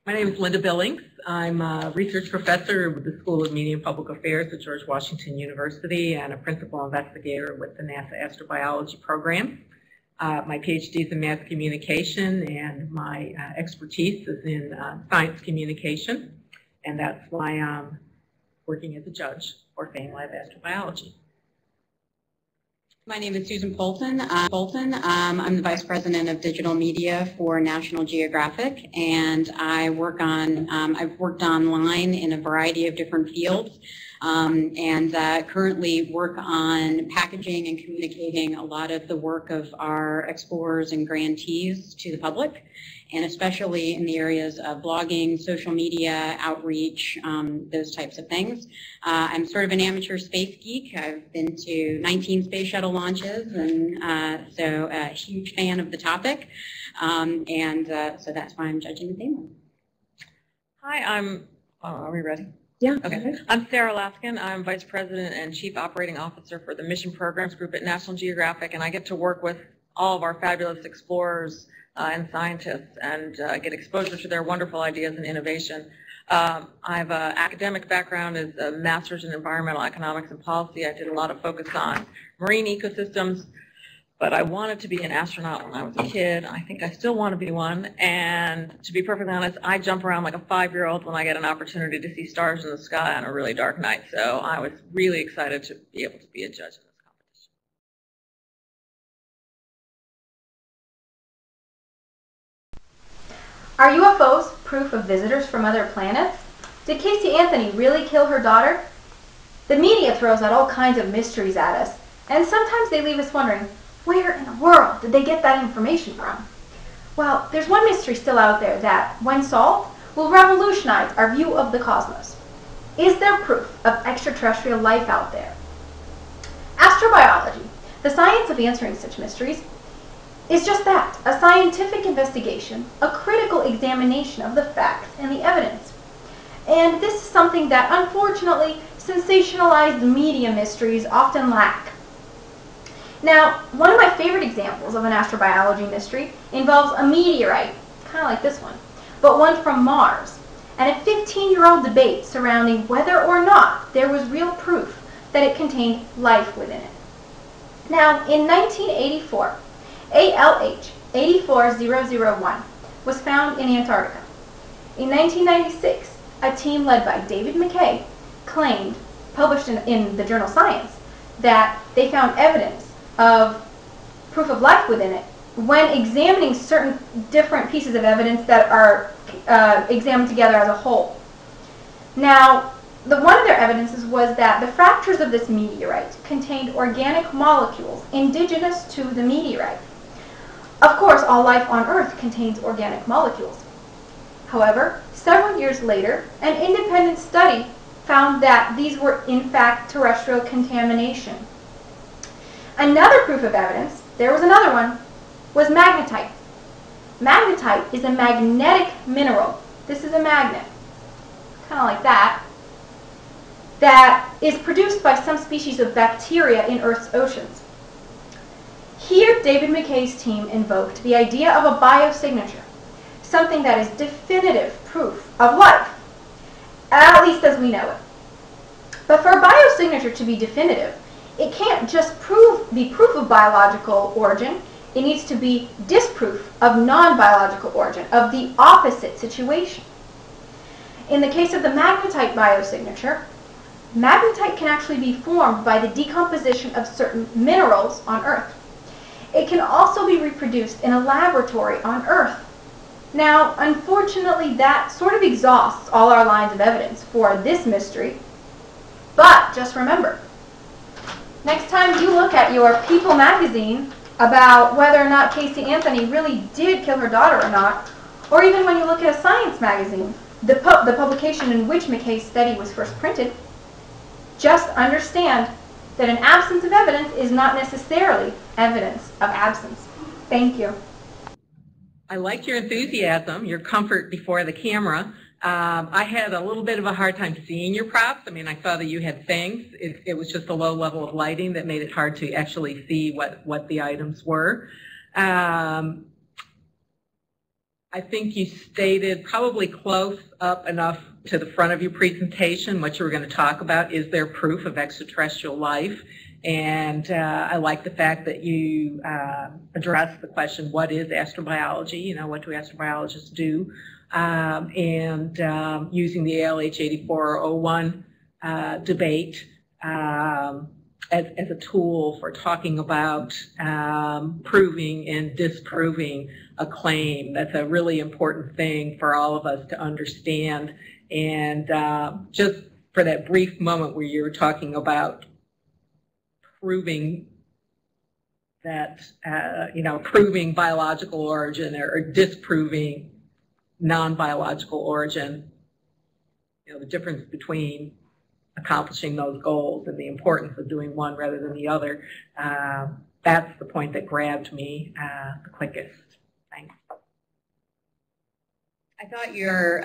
My name is Linda Billings. I'm a research professor with the School of Media and Public Affairs at George Washington University and a principal investigator with the NASA Astrobiology program. My PhD is in mass communication, and my expertise is in science communication, and that's why I'm working as a judge for FameLab Astrobiology. My name is Susan Polton. I'm the Vice President of Digital Media for National Geographic, and I work on, I've worked online in a variety of different fields, and currently work on packaging and communicating a lot of the work of our explorers and grantees to the public, and especially in the areas of blogging, social media, outreach, those types of things. I'm sort of an amateur space geek. I've been to 19 space shuttle launches, and so a huge fan of the topic, so that's why I'm judging the FameLab. Hi, are we ready? Yeah. Okay. I'm Sarah Laskin. I'm Vice President and Chief Operating Officer for the Mission Programs Group at National Geographic, and I get to work with all of our fabulous explorers and scientists and get exposure to their wonderful ideas and innovation. I have an academic background as a master's in environmental economics and policy. I did a lot of focus on marine ecosystems, but I wanted to be an astronaut when I was a kid. I think I still want to be one, and to be perfectly honest, I jump around like a 5-year-old when I get an opportunity to see stars in the sky on a really dark night, so I was really excited to be able to be a judge in this competition. Are UFOs proof of visitors from other planets? Did Casey Anthony really kill her daughter? The media throws out all kinds of mysteries at us, and sometimes they leave us wondering, where in the world did they get that information from? Well, there's one mystery still out there that, when solved, will revolutionize our view of the cosmos. Is there proof of extraterrestrial life out there? Astrobiology, the science of answering such mysteries, is just that, a scientific investigation, a critical examination of the facts and the evidence. And this is something that, unfortunately, sensationalized media mysteries often lack. Now, one of my favorite examples of an astrobiology mystery involves a meteorite, kind of like this one, but one from Mars, and a 15-year-old debate surrounding whether or not there was real proof that it contained life within it. Now, in 1984, ALH 84001 was found in Antarctica. In 1996, a team led by David McKay claimed, published in the journal Science, that they found evidence of proof of life within it when examining certain different pieces of evidence that are examined together as a whole. Now, one of their evidences was that the fractures of this meteorite contained organic molecules indigenous to the meteorite. Of course, all life on Earth contains organic molecules. However, several years later, an independent study found that these were in fact terrestrial contamination. Another proof of evidence, there was another one, was magnetite. Magnetite is a magnetic mineral. This is a magnet, kind of like that is produced by some species of bacteria in Earth's oceans. Here, David McKay's team invoked the idea of a biosignature, something that is definitive proof of life, at least as we know it. But for a biosignature to be definitive, it can't just be proof of biological origin, it needs to be disproof of non-biological origin, of the opposite situation. In the case of the magnetite biosignature, magnetite can actually be formed by the decomposition of certain minerals on Earth. It can also be reproduced in a laboratory on Earth. Now, unfortunately, that sort of exhausts all our lines of evidence for this mystery, but just remember, next time you look at your People magazine about whether or not Casey Anthony really did kill her daughter or not, or even when you look at a science magazine, the publication in which McKay's study was first printed, just understand that an absence of evidence is not necessarily evidence of absence. Thank you. I like your enthusiasm, your comfort before the camera. I had a little bit of a hard time seeing your props. I mean, I saw that you had things. It was just a low level of lighting that made it hard to actually see what the items were. I think you stated probably close up enough to the front of your presentation what you were going to talk about. Is there proof of extraterrestrial life? And I like the fact that you addressed the question, what is astrobiology? You know, what do astrobiologists do? And using the ALH 8401 debate as a tool for talking about proving and disproving a claim. That's a really important thing for all of us to understand. And just for that brief moment where you were talking about proving that, you know, proving biological origin or disproving non-biological origin, you know, the difference between accomplishing those goals and the importance of doing one rather than the other, that's the point that grabbed me the quickest. Thanks. I thought your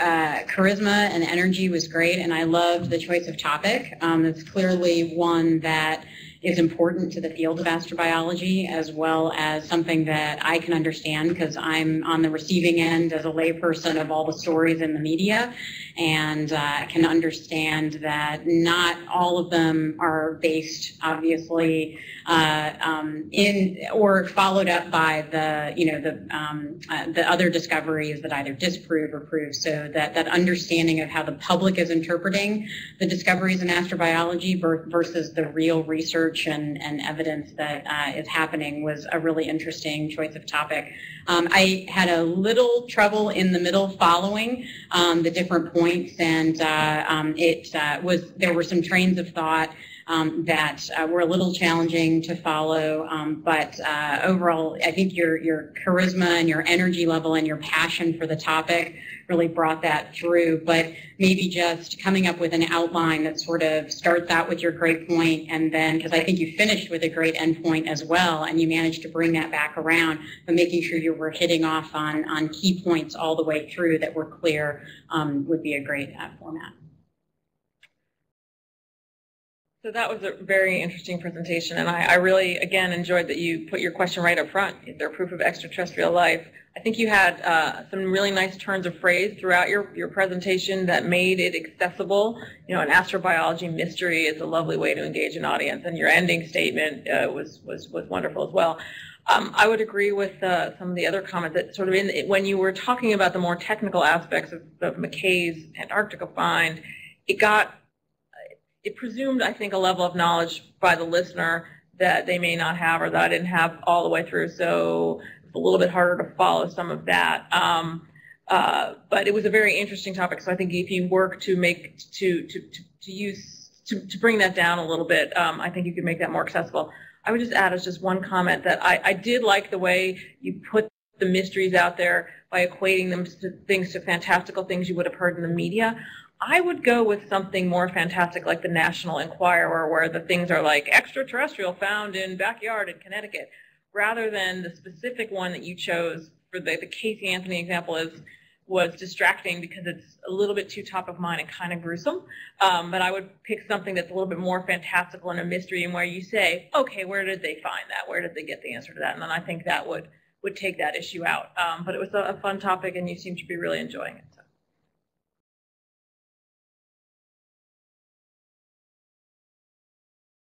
charisma and energy was great, and I loved the choice of topic. It's clearly one that is important to the field of astrobiology, as well as something that I can understand because I'm on the receiving end as a layperson of all the stories in the media, and can understand that not all of them are based, obviously, in or followed up by the, you know, the other discoveries that either disprove or prove. So that understanding of how the public is interpreting the discoveries in astrobiology versus the real research and evidence that is happening was a really interesting choice of topic. I had a little trouble in the middle following the different points, and there were some trains of thought that were a little challenging to follow, but overall, I think your charisma and your energy level and your passion for the topic really brought that through. But maybe just coming up with an outline that sort of starts out with your great point, and then, because I think you finished with a great end point as well, and you managed to bring that back around, but making sure you were hitting off on key points all the way through that were clear would be a great format. So that was a very interesting presentation, and I really, again, enjoyed that you put your question right up front. Is there proof of extraterrestrial life? I think you had some really nice turns of phrase throughout your presentation that made it accessible. You know, an astrobiology mystery is a lovely way to engage an audience, and your ending statement was wonderful as well. I would agree with some of the other comments that sort of when you were talking about the more technical aspects of McKay's Antarctica find, it presumed, I think, a level of knowledge by the listener that they may not have or that I didn't have all the way through, so it's a little bit harder to follow some of that. But it was a very interesting topic, so I think if you work to bring that down a little bit, I think you could make that more accessible. I would just add as just one comment that I did like the way you put the mysteries out there by equating them to fantastical things you would have heard in the media. I would go with something more fantastic like the National Enquirer, where the things are like extraterrestrial found in backyard in Connecticut, rather than the specific one that you chose for the Casey Anthony example was distracting because it's a little bit too top of mind and kind of gruesome. But I would pick something that's a little bit more fantastical and a mystery, and where you say, okay, where did they find that? Where did they get the answer to that? And then I think that would take that issue out. But it was a fun topic, and you seem to be really enjoying it.